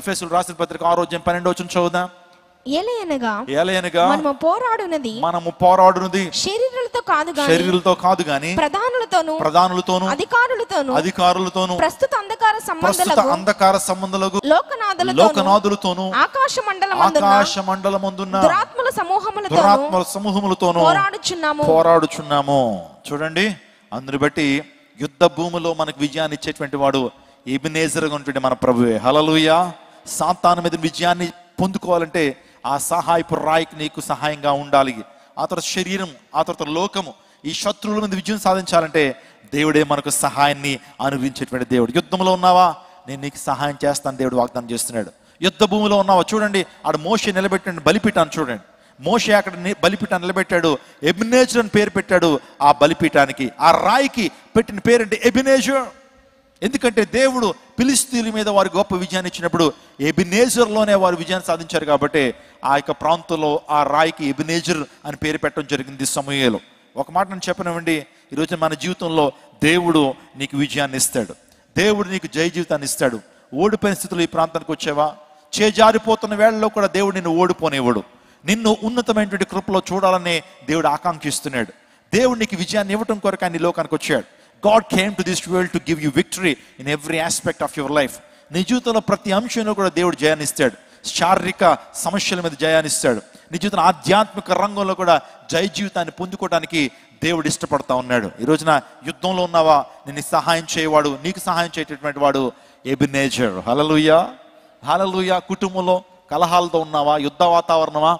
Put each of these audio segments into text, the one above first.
ఎఫెసీయులకు రాసిన పత్రిక 6:12 చదువుదాం. ఏలయనగా మనము పోరాడునది శరీరులతో కాదు గాని ప్రధానులతోను అధికారులతోను ప్రస్తుత అంధకార సంబంధులకు లోకనాథులతోను ఆకాశ మండలమందున్న దురాత్మల సమూహములతోను పోరాడుచున్నాము. చూడండి, అందుని బట్టి యుద్ధ భూమిలో మనకు విజయాన్ని ఇచ్చేటువంటి వాడు ఎబెనేజర్గా ఉన్నటువంటి మన ప్రభువే. హల్లెలూయా. సాతాను మీద విజయాన్ని పొందుకోవాలంటే ఆ సహాయపు రాయికి నీకు సహాయంగా ఉండాలి. ఆ తర్వాత శరీరం, ఆ తర్వాత లోకము, ఈ శత్రువుల మీద విజయం సాధించాలంటే దేవుడే మనకు సహాయాన్ని అనుగ్రహించేటువంటి దేవుడు. యుద్ధంలో ఉన్నావా, నేను నీకు సహాయం చేస్తాను దేవుడు వాగ్దానం చేస్తున్నాడు. యుద్ధ భూమిలో ఉన్నావా, చూడండి ఆడ మోషే నిలబెట్టిన బలిపీఠాన్ని చూడండి. మోషే అక్కడ బలిపీఠాన్ని నిలబెట్టాడు, ఎబెనేజర్ అని పేరు పెట్టాడు. ఆ బలిపీఠానికి, ఆ రాయికి పెట్టిన పేరంటే ఎబెనేజర్. ఎందుకంటే దేవుడు ఫిలిష్తీయుల మీద వారి గొప్ప విజయాన్ని ఇచ్చినప్పుడు ఎబెనేజర్లోనే వారు విజయాన్ని సాధించారు. కాబట్టి ఆ యొక్క ప్రాంతంలో ఆ రాయికి ఎబెనేజర్ అని పేరు పెట్టడం జరిగింది సమూయేలు. ఒక మాట నేను చెప్పనివ్వండి, ఈరోజు మన జీవితంలో దేవుడు నీకు విజయాన్ని ఇస్తాడు, దేవుడు నీకు జయ జీవితాన్ని ఇస్తాడు. ఓడిపోయిన స్థితిలో ఈ ప్రాంతానికి వచ్చావా, చేజారిపోతున్న వేళల్లో కూడా దేవుడు నిన్ను ఓడిపోనివ్వడు. నిన్ను ఉన్నతమైనటువంటి కృపలో చూడాలని దేవుడు ఆకాంక్షిస్తున్నాడు. దేవుడు నీకు విజయాన్ని ఇవ్వటం కొరకు ఆయన లోకానికి వచ్చాడు. God came to this world to give you victory in every aspect of your life. నీ జీవితంలో ప్రతి అంశంలో కూడా దేవుడు జయాన్ని ఇస్తాడు. శారీరక సమస్యల మీద జయాన్ని ఇస్తాడు. నీ జీవితంలో ఆధ్యాత్మిక రంగంలో కూడా జయ జీవితాన్ని పొందుకోవడానికి దేవుడు ఇష్టపడతా ఉన్నాడు. ఈ రోజున యుద్ధంలో ఉన్నావా, నిన్ను సహాయం చేయవాడు, నీకు సహాయం చేయటటువంటి వాడు ఎబెనేజర్. హల్లెలూయా, హల్లెలూయా. కుటుంబంలో కలహాలతో ఉన్నావా, యుద్ధ వాతావరణమా,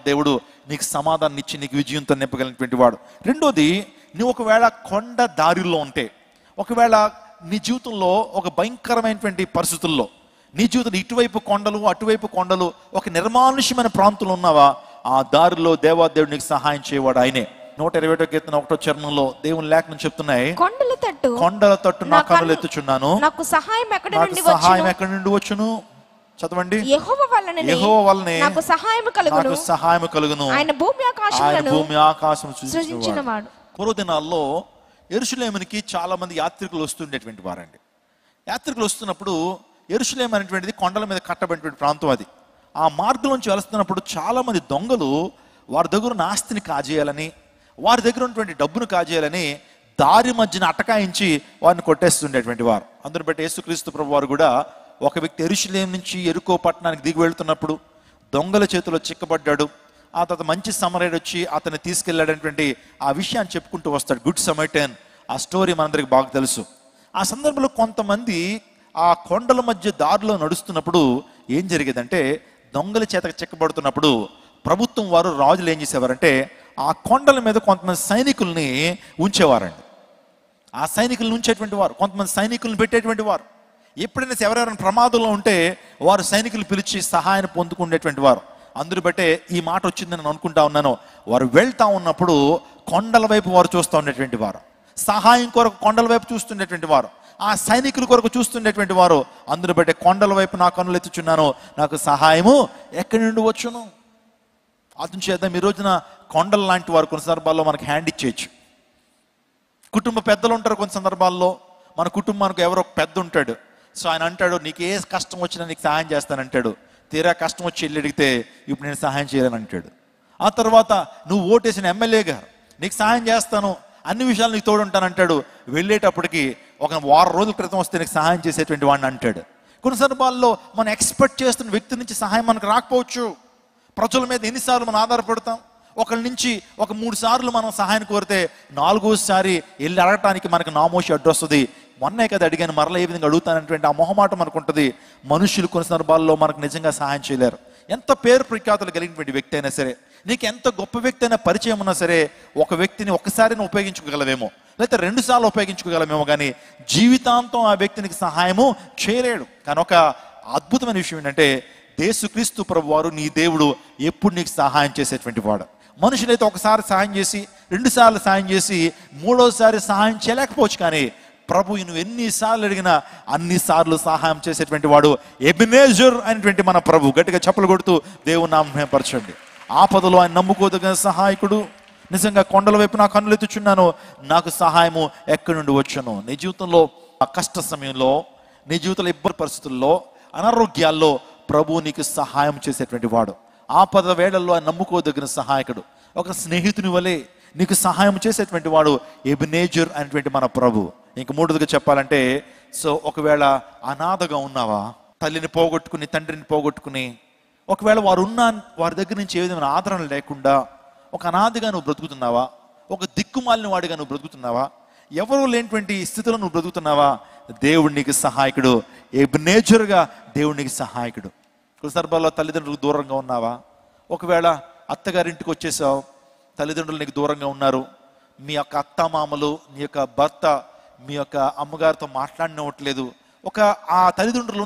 దేవుడు నీకు సమాధానం ఇచ్చి నీకు విజయంతో నింపగలిగినటువంటి వాడు. రెండోది, నువ్వు ఒకవేళ కొండ దారిలో ఉంటే, ఒకవేళ నీ జీవితంలో ఒక భయంకరమైనటువంటి పరిస్థితుల్లో, నీ జీవితంలో ఇటువైపు కొండలు అటువైపు కొండలు, ఒక నిర్మానుష్యమైన ప్రాంతంలో ఉన్నావా, ఆ దారిలో దేవాదేవుడు నీకు సహాయం చేయవాడు ఆయనే. 121 కీర్తన 1వ చరణంలో దేవుని లేఖనం చెప్తున్నాయి, కొండల తట్టు నా కన్నులు ఎత్తుచున్నాను, నాకు సహాయం ఎక్కడి నుండి వచ్చును. చదవండి. యెహోవా వల్లనే నాకు సహాయం కలుగును, ఆయన భూమి ఆకాశం సృజించినవాడు. పూర్వ దినాల్లో యెరూషలేమునికి చాలా మంది యాత్రికులు వస్తుండేటువంటి వారండి. యాత్రికులు వస్తున్నప్పుడు యెరూషలేము అనేటువంటిది కొండల మీద కట్టబడినటువంటి ప్రాంతం. అది ఆ మార్గంలోంచి వెళుతున్నప్పుడు చాలా మంది దొంగలు వారి దగ్గర ఉన్న ఆస్తిని కాజేయాలని, వారి దగ్గర ఉన్నటువంటి డబ్బును కాజేయాలని దారి మధ్యన అటకాయించి వారిని కొట్టేస్తుండేటువంటి వారు. అందుని బట్టి యేసుక్రీస్తు ప్రభు వారు కూడా ఒక వ్యక్తి యెరూషలేము నుంచి యెరికో పట్టణానికి దిగి వెళ్తున్నప్పుడు దొంగల చేతిలో చిక్కబడ్డాడు. ఆ తర్వాత మంచి సమరయుడు వచ్చి అతన్ని తీసుకెళ్ళాడనేటువంటి ఆ విషయాన్ని చెప్పుకుంటూ వస్తాడు. గుడ్ సమరైటన్, ఆ స్టోరీ మనందరికి బాగా తెలుసు. ఆ సందర్భంలో కొంతమంది ఆ కొండల మధ్య దారిలో నడుస్తున్నప్పుడు ఏం జరిగేదంటే, దొంగల చేత చిక్కబడుతున్నప్పుడు ప్రభుత్వం వారు, రాజులు ఏం చేసేవారంటే ఆ కొండల మీద కొంతమంది సైనికుల్ని ఉంచేవారండి. ఆ సైనికులను ఉంచేటువంటి వారు, కొంతమంది సైనికులను పెట్టేటువంటి వారు. ఎప్పుడైనా ఎవరెవరైనా ప్రమాదంలో ఉంటే వారు సైనికులు పిలిచి సహాయాన్ని పొందుకునేటువంటి వారు. అందుని బట్టే ఈ మాట వచ్చిందని నేను అనుకుంటా ఉన్నాను. వారు వెళ్తా ఉన్నప్పుడు కొండల వైపు వారు చూస్తూ ఉండేటువంటి వారు, సహాయం కొరకు కొండల వైపు చూస్తుండేటువంటి వారు, ఆ సైనికుల కొరకు చూస్తుండేటువంటి వారు. అందుని బట్టే కొండల వైపు నా కన్నులు ఎత్తుచున్నాను, నాకు సహాయము ఎక్కడి నుండి వచ్చును. అతను చేద్దాం. ఈ రోజున కొండల లాంటి వారు కొన్ని సందర్భాల్లో మనకు హ్యాండ్ ఇచ్చేయచ్చు. కుటుంబ పెద్దలు ఉంటారు, కొన్ని సందర్భాల్లో మన కుటుంబానికి ఎవరో పెద్ద ఉంటాడు. సో ఆయన అంటాడు, నీకు ఏ కష్టం వచ్చినా నీకు సహాయం చేస్తానంటాడు. తీరా కష్టం వచ్చి వెళ్ళి అడిగితే ఇప్పుడు నేను సహాయం చేయాలని అంటాడు. ఆ తర్వాత నువ్వు ఓటేసిన ఎమ్మెల్యే గారు, నీకు సహాయం చేస్తాను, అన్ని విషయాలు నీకు తోడుంటానంటాడు. వెళ్ళేటప్పటికి ఒక వారం రోజుల క్రితం వస్తే నీకు సహాయం చేసేటువంటి వాడిని అంటాడు. కొన్ని సందర్భాల్లో మనం ఎక్స్పెక్ట్ చేస్తున్న వ్యక్తి నుంచి సహాయం మనకు రాకపోవచ్చు. ప్రజల మీద ఎన్నిసార్లు మనం ఆధారపడతాం. ఒకరి నుంచి ఒక 3 సార్లు మనం సహాయం కోరితే 4వసారి వెళ్ళి అడగటానికి మనకు నామోషి అడ్డు వస్తుంది. మొన్నే కదా అడిగాను, మరలా ఏ విధంగా అడుగుతానటువంటి ఆ మొహమాట మనకు ఉంటుంది. మనుషులు కొన్ని సందర్భాల్లో మనకు నిజంగా సహాయం చేయలేరు. ఎంత పేరు ప్రఖ్యాతులు కలిగినటువంటి వ్యక్తి అయినా సరే, నీకు ఎంత గొప్ప వ్యక్తి అయినా పరిచయం ఉన్నా సరే, ఒక వ్యక్తిని ఒక్కసారి ఉపయోగించుకోగలవేమో, లేకపోతే 2 సార్లు ఉపయోగించుకోగలమేమో, కానీ జీవితాంతం ఆ వ్యక్తినికి సహాయము చేయలేడు. కానీ ఒక అద్భుతమైన విషయం ఏంటంటే, యేసుక్రీస్తు ప్రభు వారు నీ దేవుడు ఎప్పుడు నీకు సహాయం చేసేటువంటి వాడు. మనుషులైతే ఒకసారి సహాయం చేసి, 2 సార్లు సహాయం చేసి, 3వసారి సహాయం చేయలేకపోవచ్చు. కానీ ప్రభు నువ్వు ఎన్నిసార్లు అడిగినా అన్నిసార్లు సహాయం చేసేటువంటి వాడు ఎబెనేజర్ అనేటువంటి మన ప్రభు. గట్టిగా చప్పలు కొడుతూ దేవుని నామమును పరచండి. ఆపదలో ఆయన నమ్ముకోదగిన సహాయకుడు. నిజంగా కొండల వైపు నా కన్నులు ఎత్తుచున్నాను, నాకు సహాయము ఎక్కడి నుండి వచ్చును. నీ జీవితంలో ఆ కష్ట సమయంలో, నీ జీవితంలో ఇబ్బంది పరిస్థితుల్లో అనారోగ్యాల్లో ప్రభు నీకు సహాయం చేసేటువంటి వాడు. ఆపద వేళల్లో ఆయన నమ్ముకోదగిన సహాయకుడు. ఒక స్నేహితుని వలె నీకు సహాయం చేసేటువంటి వాడు ఎబెనేజర్ అనేటువంటి మన ప్రభు. ఇంక మూడోదిగా చెప్పాలంటే, సో ఒకవేళ అనాథగా ఉన్నావా, తల్లిని పోగొట్టుకుని తండ్రిని పోగొట్టుకుని, ఒకవేళ వారి దగ్గర నుంచి ఏ విధమైన ఆదరణ లేకుండా ఒక అనాథగా నువ్వు బ్రతుకుతున్నావా, ఒక దిక్కుమాలిన వాడిగా నువ్వు బ్రతుకుతున్నావా, ఎవరూ లేనటువంటి స్థితిలో నువ్వు బ్రతుకుతున్నావా, దేవుడు నీకు సహాయకుడు. ఎబెనేజర్గా దేవుడు నీకు సహాయకుడు. కొన్ని సందర్భాల్లో తల్లిదండ్రులకు దూరంగా ఉన్నావా, ఒకవేళ అత్తగారింటికి వచ్చేసావు, తల్లిదండ్రులు నీకు దూరంగా ఉన్నారు, మీ యొక్క అత్తమామలు, నీ యొక్క భర్త మీ యొక్క అమ్మగారితో మాట్లాడినట్లేదు, ఆ తల్లిదండ్రులు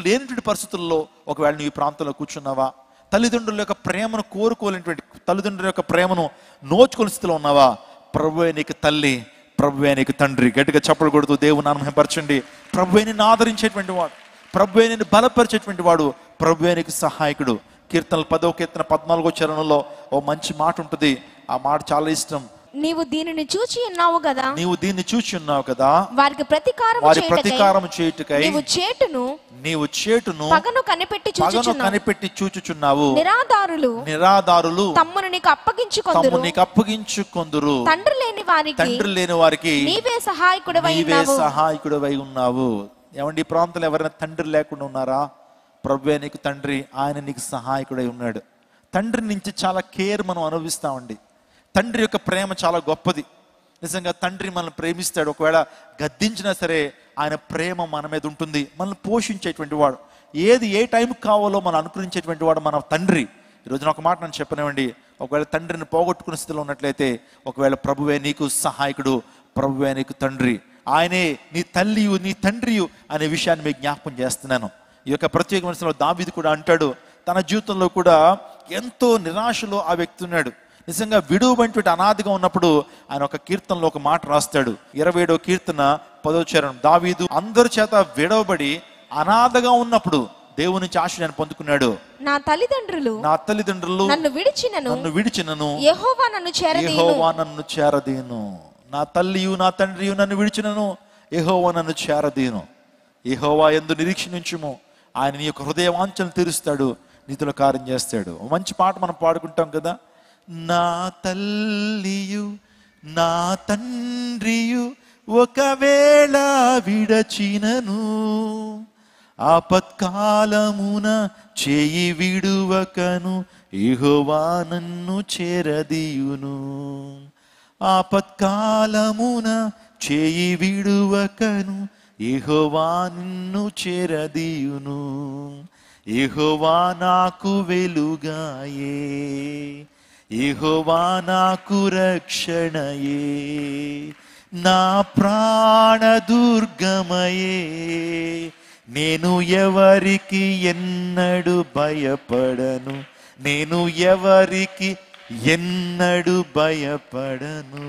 లేనటువంటి పరిస్థితుల్లో ఒకవేళ నీ ప్రాంతంలో కూర్చున్నావా, తల్లిదండ్రుల యొక్క ప్రేమను కోరుకోలేనటువంటి, తల్లిదండ్రుల యొక్క ప్రేమను నోచుకునే స్థితిలో ఉన్నావా, ప్రభువే నీకు తల్లి, ప్రభువే నీకు తండ్రి. గట్టిగా చప్పలు కొడుతూ దేవుని నామమును మహిమపరచండి. ప్రభువే నిన్ను ఆదరించేటువంటి వాడు, ప్రభువే నిన్ను బలపరిచేటువంటి వాడు, ప్రభువే నీకు సహాయకుడు. కీర్తనలు 10వ కీర్తన 14వ చరణంలో ఓ మంచి మాట ఉంటుంది. ఆ మాట చాలా ఇష్టం. నీవు దీనిని చూచి ఉన్నావు కదా, నీవు దీన్ని చూచి ఉన్నావు కదా, వారి ప్రతీకారం చేయుటకై నీవు చేటును పగను కనిపెట్టి చూచుచున్నావు. నిరాధారులు తమ్మును నీకు అప్పగించుకొందురు. తండ్రి లేని వారికి నీవే సహాయకుడివై ఉన్నావు. ఏమండి, ఈ ప్రాంతంలో ఎవరైనా తండ్రి లేకుండా ఉన్నారా? ప్రభువే నీకు తండ్రి, ఆయన నీకు సహాయకుడై ఉన్నాడు. తండ్రి నుంచి చాలా కేర్ మనం అనుభవిస్తామండి. తండ్రి యొక్క ప్రేమ చాలా గొప్పది. నిజంగా తండ్రి మనల్ని ప్రేమిస్తాడు. ఒకవేళ గద్దించినా సరే ఆయన ప్రేమ మన మీద ఉంటుంది. మనల్ని పోషించేటువంటి వాడు, ఏది ఏ టైంకి కావాలో మనం అనుకరించేటువంటి వాడు మన తండ్రి. ఈరోజున ఒక మాట నేను చెప్పనివ్వండి, ఒకవేళ తండ్రిని పోగొట్టుకునే స్థితిలో ఉన్నట్లయితే ఒకవేళ ప్రభువే నీకు సహాయకుడు, ప్రభువే నీకు తండ్రి, ఆయనే నీ తల్లియు నీ తండ్రియు అనే విషయాన్ని మీకు జ్ఞాపకం చేస్తున్నాను. ఈ యొక్క ప్రత్యేకమైన దావీదు కూడా అంటాడు, తన జీవితంలో కూడా ఎంతో నిరాశలో ఆ వ్యక్తి ఉన్నాడు. నిజంగా విడువబడినటువంటి అనాథగా ఉన్నప్పుడు ఆయన ఒక కీర్తనలో ఒక మాట రాస్తాడు. 27వ కీర్తన 10వ చరణం. దావీదు అందరి చేత విడవబడి అనాథగా ఉన్నప్పుడు దేవుని నుంచి ఆశ్రయాన్ని పొందుకున్నాడు. నా తల్లిదండ్రులు నన్ను విడిచినను యెహోవా నన్ను చేరదీను. నా తల్లియు నా తండ్రియు నన్ను విడిచినను యెహోవా నన్ను చేరదీను. యెహోవా యందు నిరీక్షించుము, ఆయన నీ యొక్క హృదయ వాంఛను తీరుస్తాడు, నీతిలో కార్యం చేస్తాడు. మంచి పాట మనం పాడుకుంటాం కదా. నా తల్లియు నా తండ్రియు ఒకవేళ విడచినను, ఆపత్కాలమున చేయి విడువకను యెహోవా నన్ను చేరదీయును. ఆపత్కాలమున చేయి విడువకను యెహోవా నిన్ను చేరదీయును. యెహోవా నాకు వెలుగాయే, యెహోవా నాకు రక్షణయే, నా ప్రాణ దుర్గమయే, నేను ఎవరికి ఎన్నడు భయపడను, నేను ఎవరికి ఎన్నడు భయపడను.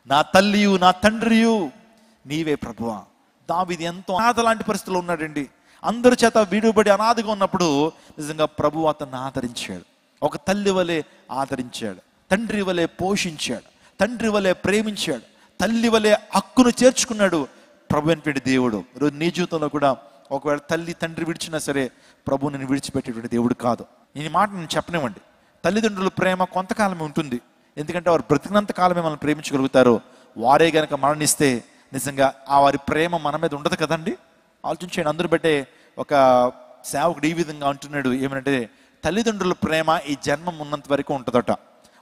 నా తల్లియు నా తండ్రియు నీవే ప్రభువా. దావీదు ఎంతో అనాథ లాంటి పరిస్థితుల్లో ఉన్నాడండి. అందరి చేత విడుబడి అనాథగా ఉన్నప్పుడు నిజంగా ప్రభు అతన్ని ఆదరించాడు. ఒక తల్లి వలె ఆదరించాడు, తండ్రి వలె పోషించాడు, తండ్రి వలె ప్రేమించాడు, తల్లి వలె హక్కును చేర్చుకున్నాడు ప్రభు అనేటువంటి దేవుడు. ఈరోజు నీ జీవితంలో కూడా ఒకవేళ తల్లి తండ్రి విడిచినా సరే ప్రభు నేను విడిచిపెట్టేటువంటి దేవుడు కాదు. ఈ మాట నేను చెప్పనివ్వండి. తల్లిదండ్రుల ప్రేమ కొంతకాలమే ఉంటుంది, ఎందుకంటే వారు బ్రతికినంత కాలమే మనల్ని ప్రేమించగలుగుతారు. వారే గనక మరణిస్తే నిజంగా ఆ వారి ప్రేమ మన మీద ఉండదు కదండి. ఆలోచించండి. అందరూ బట్టే ఒక సేవకుడు ఈ విధంగా అంటున్నాడు, ఏమంటే తల్లిదండ్రుల ప్రేమ ఈ జన్మం ఉన్నంత వరకు ఉంటుందట.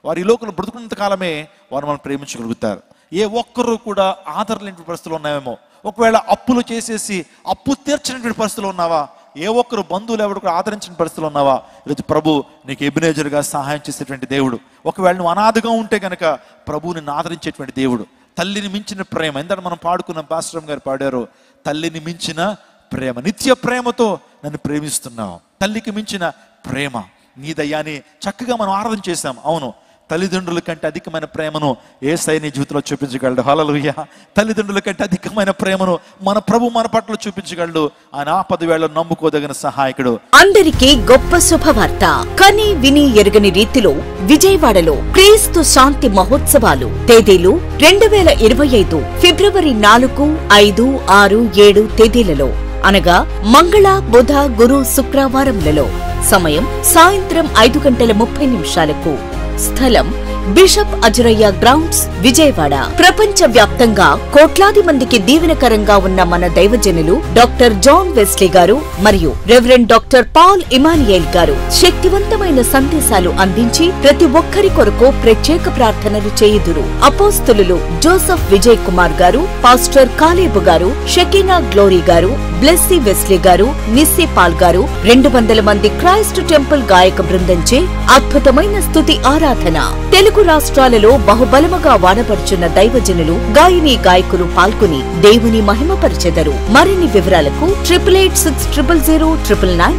వారు ఈ లోకంలో బ్రతుకున్నంత కాలమే వారు మనం ప్రేమించగలుగుతారు. ఏ ఒక్కరు కూడా ఆదరలేని పరిస్థితులు ఉన్నాయేమో, ఒకవేళ అప్పులు చేసేసి అప్పు తీర్చినటువంటి పరిస్థితులు ఉన్నావా, ఏ ఒక్కరు బంధువులు ఎవరు కూడా ఆదరించిన పరిస్థితులు ఉన్నావా, ఈరోజు ప్రభు నీకు ఎబెనేజర్గా సహాయం చేసేటువంటి దేవుడు. ఒకవేళ నువ్వు అనాథగా ఉంటే కనుక ప్రభు నిన్ను ఆదరించేటువంటి దేవుడు. తల్లిని మించిన ప్రేమ, ఎందుకంటే మనం పాడుకున్న పాస్టర్ గారు పాడారు, తల్లిని మించిన ప్రేమ, నిత్య ప్రేమతో నన్ను ప్రేమిస్తున్నావు. తల్లికి మించిన ప్రేమ నీదయ్యాని చక్కగా మనం ఆరాధన చేశాం. అవును, తల్లిదండ్రుల కంటే అధికమైన ప్రేమను యేసయ్య నీ జీవితంలో చూపించగలడు. హల్లెలూయా. తల్లిదండ్రుల కంటే అధికమైన ప్రేమను మన ప్రభు మన పట్ల చూపించగలడు. ఆయన ఆపద వేళ నమ్ముకోదగిన సహాయకుడు. అందరికీ గొప్ప శుభవార్త. కని విని ఎరుగని రీతిలో విజయవాడలో క్రీస్తు శాంతి మహోత్సవాలు. తేదీలు 2025 ఫిబ్రవరి 4, 5, 6, 7 తేదీలలో. అనగా మంగళ, బుధ, గురు, శుక్రవారములలో. సమయం సాయంత్రం 5:30 స్థలం బిషప్ అజరయ్య గ్రౌండ్స్, విజయవాడ. ప్రపంచ వ్యాప్తంగా కోట్లాది మందికి దీవెనకరంగా ఉన్న మన దైవజనులు డాక్టర్ జాన్ వెస్లీ గారు మరియు రెవరెండ్ డాక్టర్ పాల్ ఇమానియేల్ గారు శక్తివంతమైన సందేశాలు అందించి ప్రతి ఒక్కరి కొరకు ప్రత్యేక ప్రార్థనలు చేయుదురు. అపోస్తులు జోసెఫ్ విజయ్ కుమార్ గారు, పాస్టర్ కాలేబు గారు, షకీనా గ్లోరీ గారు, బ్లెస్సీ వెస్లీ గారు, నిస్సీ పాల్ గారు, 200 మంది క్రైస్ట్ టెంపుల్ గాయక బృందంచే అద్భుతమైన స్తుతి ఆరాధన. తెలుగు రాష్ట్రాలలో బహుబలముగా వాడబడుచున్న దైవజనులు, గాయని గాయకులు పాల్గొని దేవుని మహిమపరిచెదరు. మరిన్ని వివరాలకు 88600009